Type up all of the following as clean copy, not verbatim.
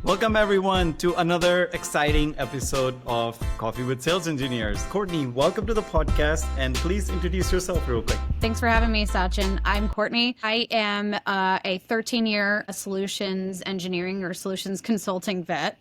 Welcome everyone to another exciting episode of Coffee with Sales Engineers. Cortney, welcome to the podcast and please introduce yourself real quick. Thanks for having me, Sachin. I'm Cortney. I am a 13-year solutions engineering or solutions consulting vet.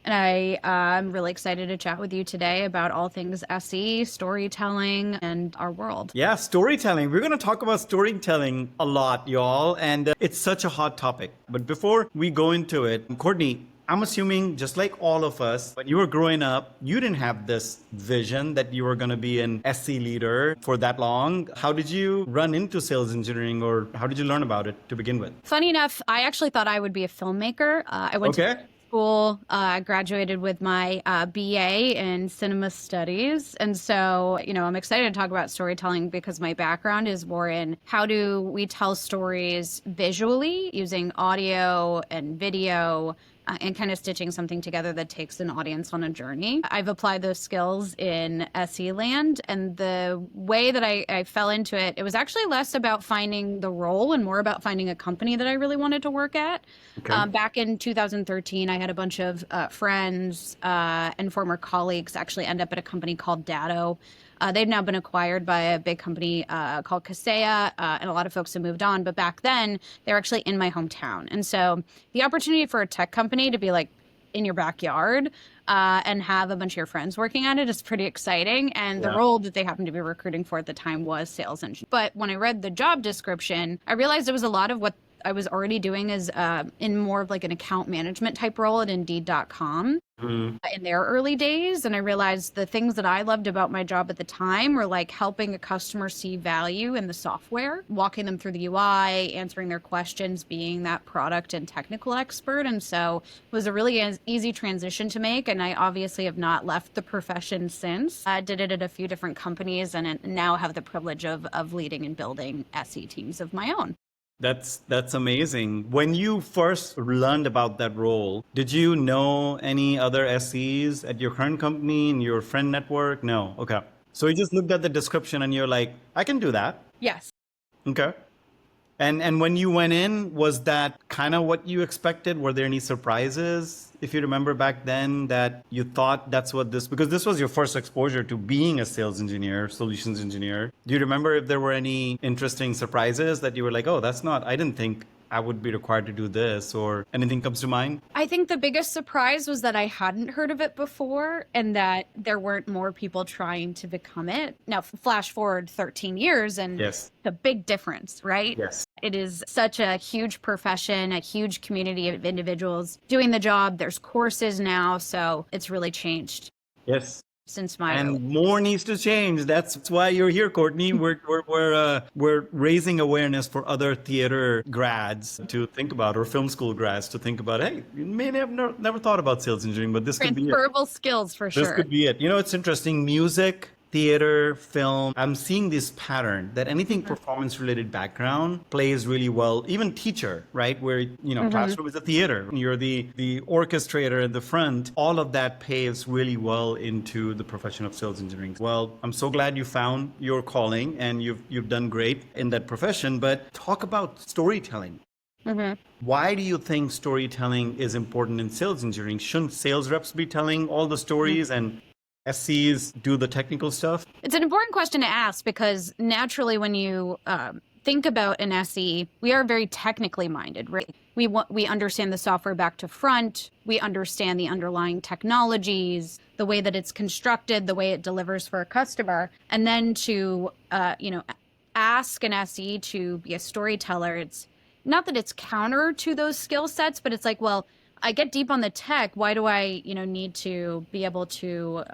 And I'm really excited to chat with you today about all things SE, storytelling, and our world. Yeah, storytelling. We're going to talk about storytelling a lot, y'all. And it's such a hot topic. But before we go into it, Courtney, I'm assuming just like all of us, when you were growing up, you didn't have this vision that you were going to be an SE leader for that long. How did you run into sales engineering, or how did you learn about it to begin with? Funny enough, I actually thought I would be a filmmaker. I went to school. I graduated with my BA in cinema studies. And so, I'm excited to talk about storytelling because my background is more in how do we tell stories visually using audio and video and kind of stitching something together that takes an audience on a journey. I've applied those skills in SE land, and the way that I fell into it, it was actually less about finding the role and more about finding a company that I really wanted to work at. Okay. Back in 2013, I had a bunch of friends and former colleagues actually end up at a company called Datto. They've now been acquired by a big company called Kaseya, and a lot of folks have moved on. But back then, they were actually in my hometown. And so the opportunity for a tech company to be like in your backyard and have a bunch of your friends working on it is pretty exciting. And the role that they happened to be recruiting for at the time was sales engineer. But when I read the job description, I realized it was a lot of what I was already doing is in more of like an account management type role at Indeed.com in their early days. And I realized the things that I loved about my job at the time were like helping a customer see value in the software, walking them through the UI, answering their questions, being that product and technical expert. And so it was a really easy transition to make. And I obviously have not left the profession since. I did it at a few different companies and now have the privilege of leading and building SE teams of my own. That's amazing. When you first learned about that role, did you know any other SEs at your current company, in your friend network? No. Okay. So you just looked at the description and you're like, I can do that. Yes. Okay. And when you went in, was that kind of what you expected? Were there any surprises, if you remember back then, that you thought that's what because this was your first exposure to being a sales engineer, solutions engineer. Do you remember if there were any interesting surprises that you were like, oh, I didn't think I would be required to do this, or anything comes to mind? I think the biggest surprise was that I hadn't heard of it before and that there weren't more people trying to become it. Now, flash forward 13 years and it's a big difference, right? Yes. It is such a huge profession, a huge community of individuals doing the job. There's courses now, so it's really changed. Yes. Since my and more needs to change. That's why you're here, Courtney. We're raising awareness for other theater grads to think about, or film school grads to think about. Hey, you may have never thought about sales engineering, but this could be it. Transferable skills for sure. This could be it. It's interesting. Music, theater, film, I'm seeing this pattern that anything performance related background plays really well. Even teacher, right? Where, classroom is a theater. You're the orchestrator at the front. All of that paves really well into the profession of sales engineering. Well, I'm so glad you found your calling and you've done great in that profession, but talk about storytelling. Why do you think storytelling is important in sales engineering? Shouldn't sales reps be telling all the stories and SCs do the technical stuff? It's an important question to ask because naturally when you think about an SE, we are very technically minded, right? We understand the software back to front. We understand the underlying technologies, the way that it's constructed, the way it delivers for a customer. And then to, ask an SE to be a storyteller, it's not that it's counter to those skill sets, but it's like, well, I get deep on the tech. Why do I, need to be able to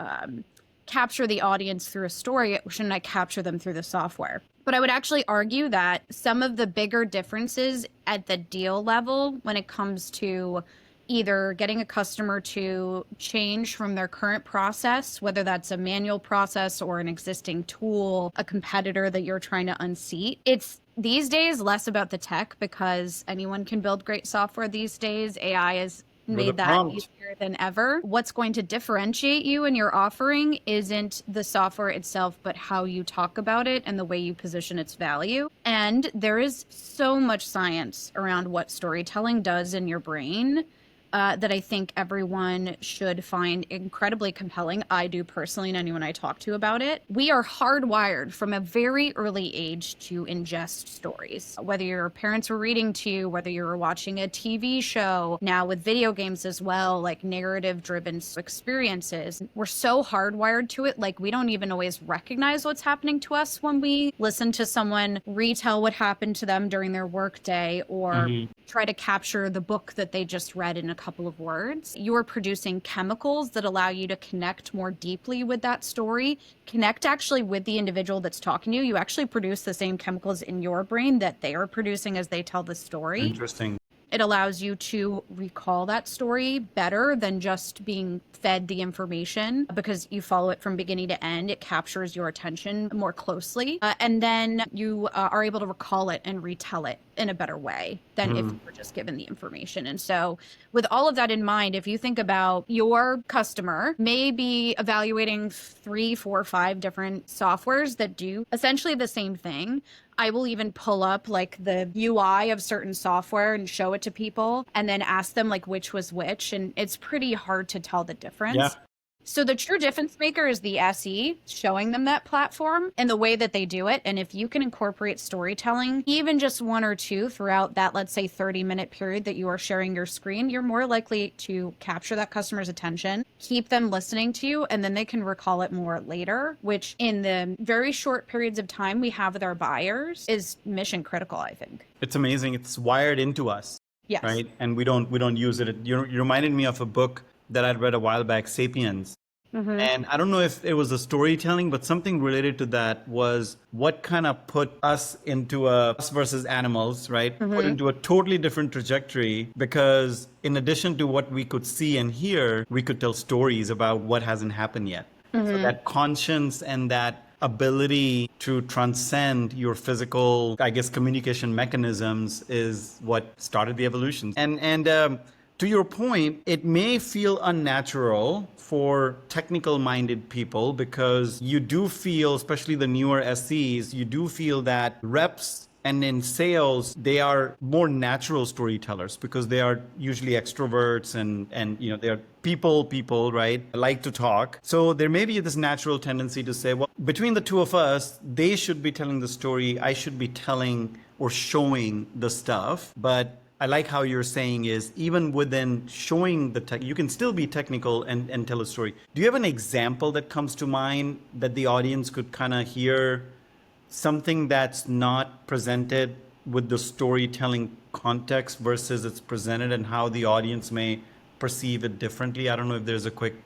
capture the audience through a story? Shouldn't I capture them through the software? But I would actually argue that some of the bigger differences at the deal level when it comes to either getting a customer to change from their current process, whether that's a manual process or an existing tool, a competitor that you're trying to unseat, it's these days less about the tech because anyone can build great software these days. AI has made that easier than ever. What's going to differentiate you and your offering isn't the software itself, but how you talk about it and the way you position its value. And there is so much science around what storytelling does in your brain. that I think everyone should find incredibly compelling. I do personally, and anyone I talk to about it. We are hardwired from a very early age to ingest stories. Whether your parents were reading to you, whether you were watching a TV show, now with video games as well, like narrative-driven experiences, we're so hardwired to it, like we don't even always recognize what's happening to us when we listen to someone retell what happened to them during their workday or try to capture the book that they just read in a couple of words. You're producing chemicals that allow you to connect more deeply with that story, connect actually with the individual that's talking to you. You actually produce the same chemicals in your brain that they are producing as they tell the story. Interesting. It allows you to recall that story better than just being fed the information because you follow it from beginning to end. It captures your attention more closely. And then you are able to recall it and retell it in a better way than if you were just given the information. And so with all of that in mind, if you think about your customer may be evaluating 3, 4, 5 different softwares that do essentially the same thing. I will even pull up like the UI of certain software and show it to people and then ask them like which was which. And it's pretty hard to tell the difference. Yeah. So the true difference maker is the SE, showing them that platform and the way that they do it. And if you can incorporate storytelling, even just 1 or 2 throughout that, let's say 30-minute period that you are sharing your screen, you're more likely to capture that customer's attention, keep them listening to you, and then they can recall it more later, which in the very short periods of time we have with our buyers is mission critical, I think. It's amazing. It's wired into us. Yes. Right. And we don't use it. You reminded me of a book that I'd read a while back, Sapiens. And I don't know if it was a storytelling, but something related to that was what kind of put us into us versus animals, right? Put into a totally different trajectory because in addition to what we could see and hear, we could tell stories about what hasn't happened yet. So that conscience and that ability to transcend your physical, I guess, communication mechanisms is what started the evolution. And to your point, it may feel unnatural for technical-minded people because you do feel, especially the newer SEs, you do feel that reps and in sales, they are more natural storytellers because they are usually extroverts and you know, they're people, right? Like to talk. So there may be this natural tendency to say, well, between the two of us, they should be telling the story. I should be telling or showing the stuff. But I like how you're saying is even within showing the tech, you can still be technical and tell a story. Do you have an example that comes to mind that the audience could kind of hear something that's not presented with the storytelling context versus it's presented and how the audience may perceive it differently? I don't know if there's a quick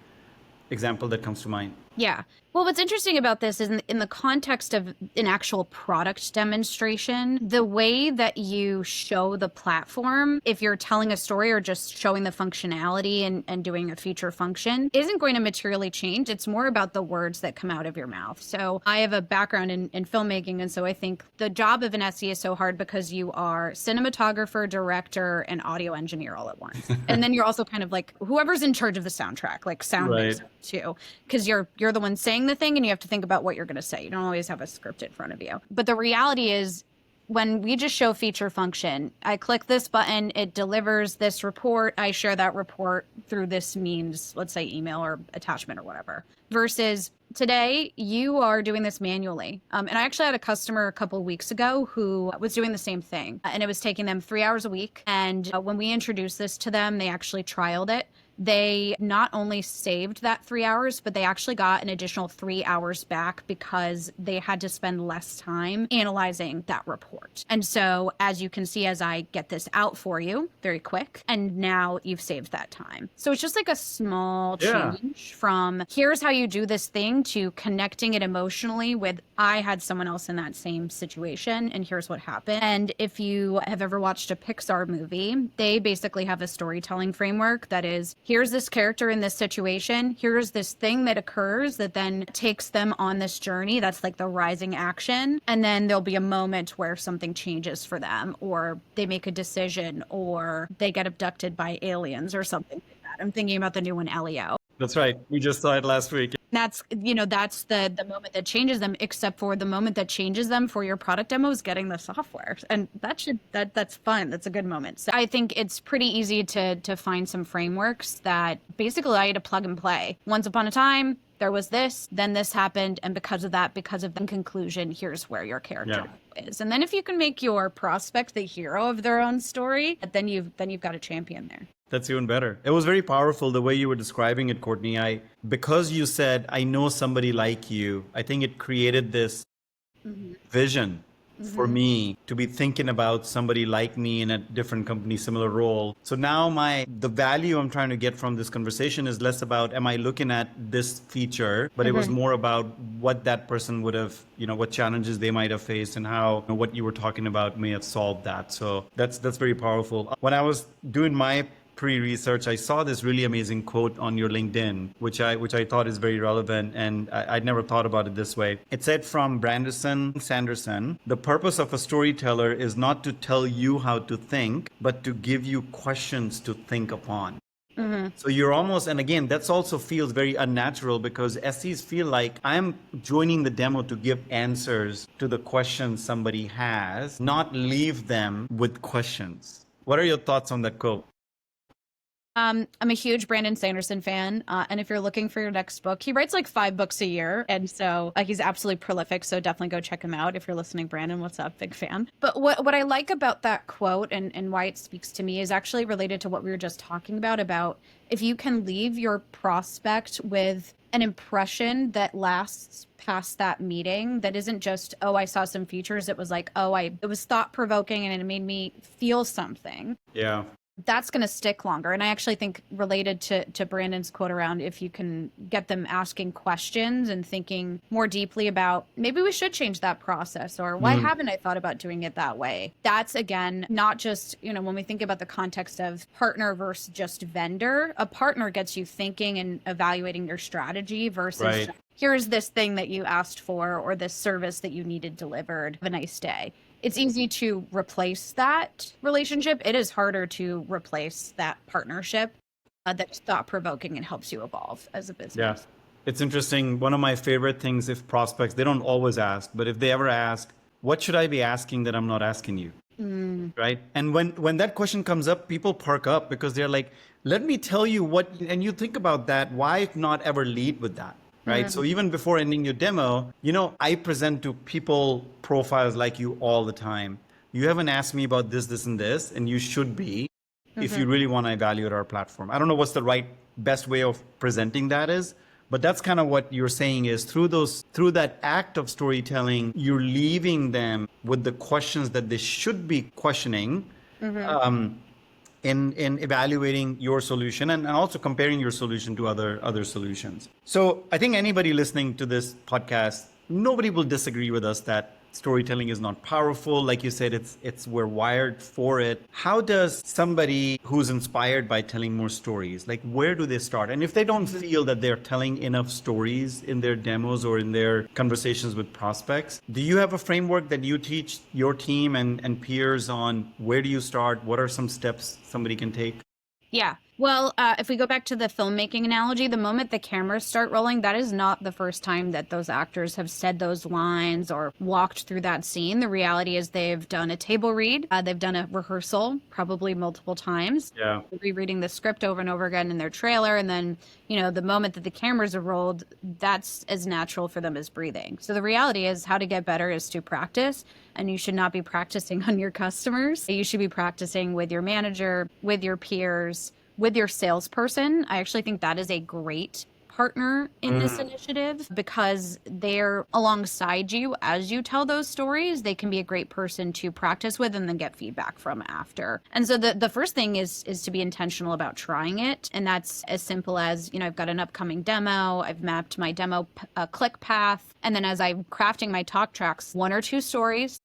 example that comes to mind. Yeah. Well, what's interesting about this is in the context of an actual product demonstration, the way that you show the platform, if you're telling a story or just showing the functionality and doing a feature function, isn't going to materially change. It's more about the words that come out of your mouth. So I have a background in filmmaking. And so I think the job of an SE is so hard because you are cinematographer, director, and audio engineer all at once. And then you're also kind of like whoever's in charge of the soundtrack, like sound mixer too, because you're the one saying the thing and you have to think about what you're going to say. You don't always have a script in front of you. But the reality is when we just show feature function, I click this button, it delivers this report. I share that report through this means, let's say email or attachment or whatever. Versus today, you are doing this manually. And I actually had a customer a couple of weeks ago who was doing the same thing. And it was taking them 3 hours a week. And when we introduced this to them, they actually trialed it. They not only saved that 3 hours, but they actually got an additional 3 hours back because they had to spend less time analyzing that report. And so as you can see, as I get this out for you very quick, and now you've saved that time. So it's just like a small change from here's how you do this thing to connecting it emotionally with I had someone else in that same situation and here's what happened. And if you have ever watched a Pixar movie, they basically have a storytelling framework that is here's this character in this situation. Here's this thing that occurs that then takes them on this journey. That's like the rising action. And then there'll be a moment where something changes for them or they make a decision or they get abducted by aliens or something like that. I'm thinking about the new one, Elio. That's right. We just saw it last week. That's, that's the moment that changes them, except for the moment that changes them for your product demo is getting the software. And that's fun. That's a good moment. So I think it's pretty easy to find some frameworks that basically allow you to plug and play. Once upon a time, there was this, then this happened, and because of the conclusion, here's where your character is. And then if you can make your prospect the hero of their own story, then you've got a champion there. That's even better. It was very powerful the way you were describing it, Courtney. Because you said, I know somebody like you, I think it created this vision for me to be thinking about somebody like me in a different company, similar role. So now the value I'm trying to get from this conversation is less about, am I looking at this feature, but it was more about what that person would have, what challenges they might have faced and how what you were talking about may have solved that. So that's very powerful. When I was doing my pre-research, I saw this really amazing quote on your LinkedIn, which I thought is very relevant, and I'd never thought about it this way. It said from Brandon Sanderson, "The purpose of a storyteller is not to tell you how to think, but to give you questions to think upon." So you're almost, and again, that's also feels very unnatural because SEs feel like I'm joining the demo to give answers to the questions somebody has, not leave them with questions. What are your thoughts on that quote? I'm a huge Brandon Sanderson fan. And if you're looking for your next book, he writes like 5 books a year. And so he's absolutely prolific. So definitely go check him out. If you're listening, Brandon, what's up? Big fan. But what I like about that quote and why it speaks to me is actually related to what we were just talking about if you can leave your prospect with an impression that lasts past that meeting, that isn't just, oh, I saw some features. It was like, oh, it was thought provoking and it made me feel something. Yeah. That's going to stick longer. And I actually think related to Brandon's quote around if you can get them asking questions and thinking more deeply about maybe we should change that process or why haven't I thought about doing it that way? That's, again, not just, when we think about the context of partner versus just vendor, a partner gets you thinking and evaluating your strategy versus here's this thing that you asked for or this service that you needed delivered. Have a nice day. It's easy to replace that relationship. It is harder to replace that partnership that's thought-provoking and helps you evolve as a business. Yeah. It's interesting. One of my favorite things, if prospects, they don't always ask, but if they ever ask, what should I be asking that I'm not asking you? Right? And when that question comes up, people perk up because they're like, let me tell you what, and you think about that, why not ever lead with that? Right. So even before ending your demo, I present to people profiles like you all the time. You haven't asked me about this, and this, and you should be if you really want to evaluate our platform. I don't know what's the best way of presenting that is, but that's kind of what you're saying is through that act of storytelling, you're leaving them with the questions that they should be questioning. In evaluating your solution and also comparing your solution to other solutions. So I think anybody listening to this podcast, nobody will disagree with us that storytelling is not powerful. Like you said, we're wired for it. How does somebody who's inspired by telling more stories, like where do they start? And if they don't feel that they're telling enough stories in their demos or in their conversations with prospects, do you have a framework that you teach your team and peers on where do you start? What are some steps somebody can take? Yeah. Well, if we go back to the filmmaking analogy, the moment the cameras start rolling, that is not the first time that those actors have said those lines or walked through that scene. The reality is they've done a table read. They've done a rehearsal, probably multiple times. Yeah. Rereading the script over and over again in their trailer. And then, the moment that the cameras are rolled, that's as natural for them as breathing. So the reality is how to get better is to practice. And you should not be practicing on your customers. You should be practicing with your manager, with your peers, with your salesperson. I actually think that is a great partner in this initiative because they're alongside you as you tell those stories. They can be a great person to practice with and then get feedback from after. And so the first thing is to be intentional about trying it. And that's as simple as, I've got an upcoming demo. I've mapped my demo click path. And then as I'm crafting my talk tracks, 1 or 2 stories,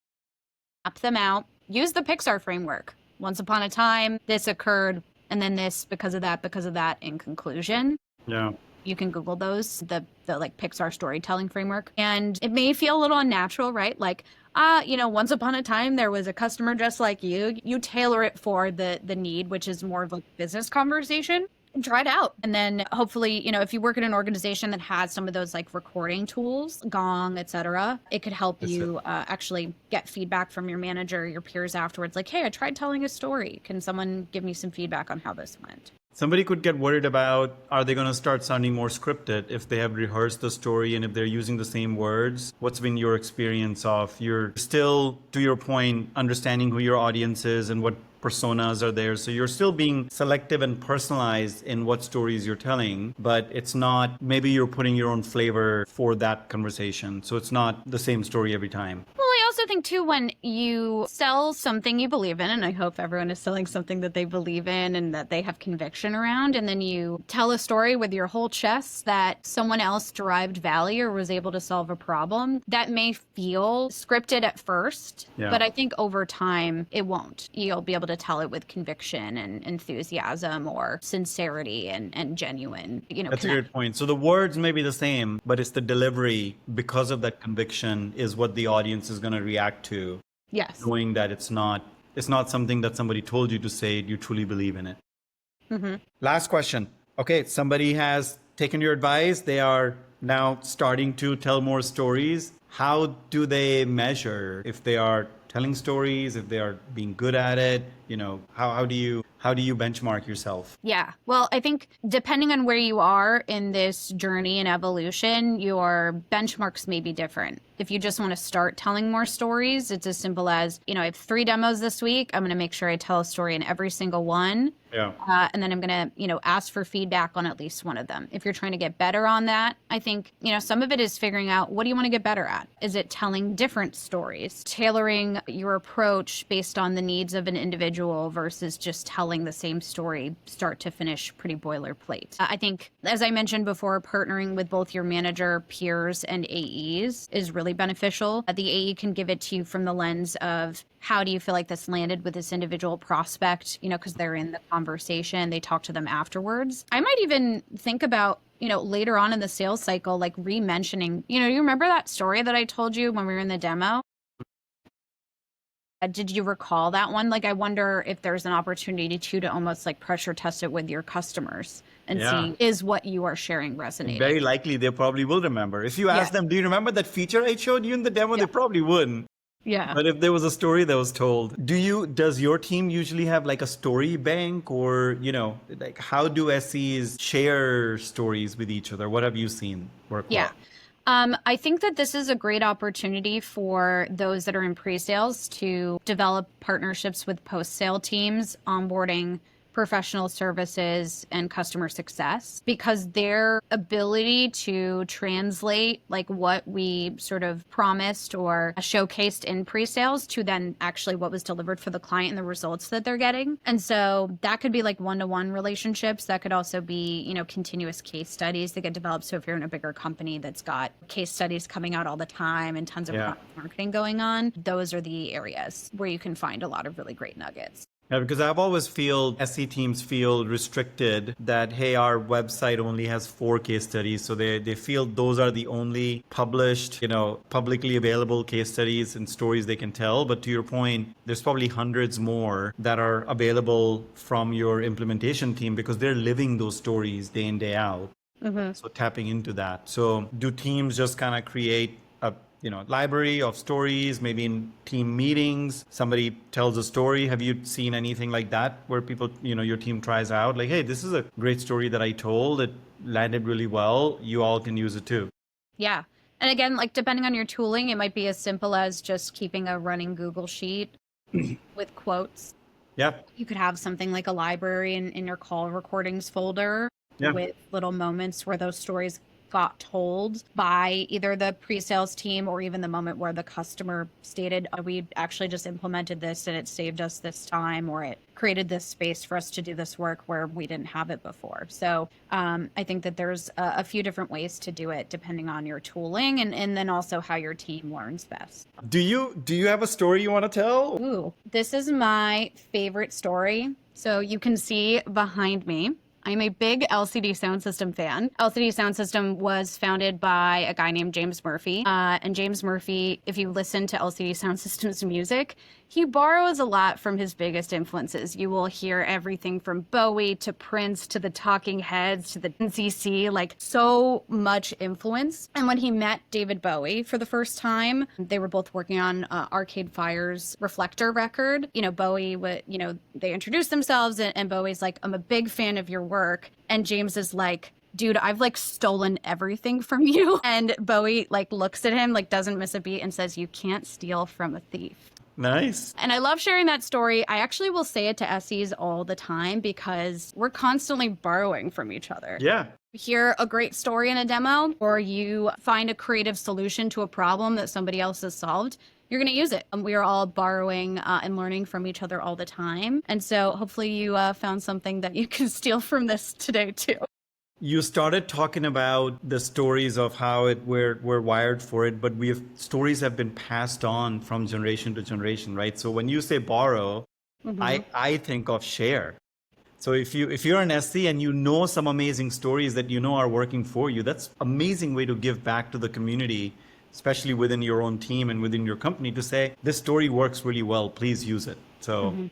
map them out, use the Pixar framework. Once upon a time, this occurred, and then this because of that in conclusion. Yeah. You can Google those, the Pixar storytelling framework. And it may feel a little unnatural, right? Like, once upon a time, there was a customer just like you. You tailor it for the need, which is more of a business conversation. try it out. And then hopefully, if you work in an organization that has some of those like recording tools, Gong, etc., it could help you actually get feedback from your manager, your peers afterwards. Like, hey, I tried telling a story. Can someone give me some feedback on how this went? Somebody could get worried about, are they going to start sounding more scripted if they have rehearsed the story and if they're using the same words? What's been your experience of, you're still, to your point, understanding who your audience is and what personas are there. So you're still being selective and personalized in what stories you're telling, but it's not, maybe you're putting your own flavor for that conversation. So it's not the same story every time. Well, I also think too, when you sell something you believe in, and I hope everyone is selling something that they believe in and that they have conviction around, and then you tell a story with your whole chest that someone else derived value or was able to solve a problem, that may feel scripted at first, but I think over time it won't. You'll be able to tell it with conviction and enthusiasm or sincerity and genuine, That's a good point. So the words may be the same, but it's the delivery because of that conviction is what the audience is going to react to. Yes. Knowing that it's not something that somebody told you to say, you truly believe in it. Mm-hmm. Last question. Okay, somebody has taken your advice. They are now starting to tell more stories. How do they measure if they are telling stories, if they are being good at it? How do you benchmark yourself? Yeah. Well, I think depending on where you are in this journey and evolution, your benchmarks may be different. If you just want to start telling more stories, it's as simple as, I have 3 demos this week. I'm going to make sure I tell a story in every single one. Yeah. And then I'm going to, ask for feedback on at least one of them. If you're trying to get better on that, I think, some of it is figuring out, what do you want to get better at? Is it telling different stories, tailoring your approach based on the needs of an individual versus just telling the same story start to finish, pretty boilerplate? I think, as I mentioned before, partnering with both your manager, peers, and AEs is really beneficial. The AE can give it to you from the lens of, how do you feel like this landed with this individual prospect, because they're in the conversation, they talk to them afterwards. I might even think about, later on in the sales cycle, like re-mentioning, you remember that story that I told you when we were in the demo? Did you recall that one? Like, I wonder if there's an opportunity to almost like pressure test it with your customers and see, is what you are sharing resonating? Very likely they probably will remember. If you ask them, do you remember that feature I showed you in the demo? They probably wouldn't. Yeah. But if there was a story that was told, does your team usually have like a story bank, or, like how do SEs share stories with each other? What have you seen work well? I think that this is a great opportunity for those that are in pre-sales to develop partnerships with post-sale teams, onboarding, professional services, and customer success, because their ability to translate like what we sort of promised or showcased in pre-sales to then actually what was delivered for the client and the results that they're getting. And so that could be like one-to-one relationships. That could also be, continuous case studies that get developed. So if you're in a bigger company that's got case studies coming out all the time and tons of product marketing going on, those are the areas where you can find a lot of really great nuggets. Yeah, because I've always SE teams feel restricted that, hey, our website only has 4 case studies. So they feel those are the only published, publicly available case studies and stories they can tell. But to your point, there's probably hundreds more that are available from your implementation team because they're living those stories day in, day out. Mm-hmm. So tapping into that. So do teams just kind of create a library of stories, maybe in team meetings, somebody tells a story? Have you seen anything like that where people, your team tries out like, hey, this is a great story that I told. It landed really well. You all can use it too. Yeah. And again, like depending on your tooling, it might be as simple as just keeping a running Google sheet with quotes. Yep. You could have something like a library in your call recordings folder with little moments where those stories got told by either the pre-sales team or even the moment where the customer stated, we actually just implemented this and it saved us this time, or it created this space for us to do this work where we didn't have it before. So I think that there's a few different ways to do it depending on your tooling and then also how your team learns best. Do you have a story you want to tell? Ooh, this is my favorite story. So you can see behind me, I'm a big LCD Sound System fan. LCD Sound System was founded by a guy named James Murphy. And James Murphy, if you listen to LCD Sound System's music, he borrows a lot from his biggest influences. You will hear everything from Bowie to Prince to the Talking Heads to the NCC, like so much influence. And when he met David Bowie for the first time, they were both working on Arcade Fire's Reflector record. Bowie would, they introduced themselves and Bowie's like, I'm a big fan of your work. And James is like, dude, I've like stolen everything from you. And Bowie like looks at him, like doesn't miss a beat and says, you can't steal from a thief. Nice. And I love sharing that story. I actually will say it to SEs all the time because we're constantly borrowing from each other. Yeah. You hear a great story in a demo, or you find a creative solution to a problem that somebody else has solved, you're going to use it. We are all borrowing and learning from each other all the time. And so hopefully you found something that you can steal from this today too. You started talking about the stories of how we're wired for it, but stories have been passed on from generation to generation, right? So when you say borrow, I think of share. So if you're an SC and you know some amazing stories that you know are working for you, that's an amazing way to give back to the community, especially within your own team and within your company, to say, this story works really well, please use it. So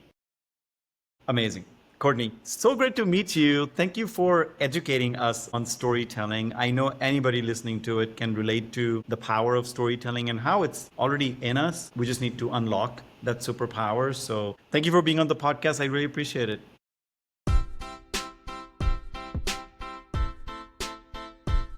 amazing. Cortney, so great to meet you. Thank you for educating us on storytelling. I know anybody listening to it can relate to the power of storytelling and how it's already in us. We just need to unlock that superpower. So thank you for being on the podcast. I really appreciate it.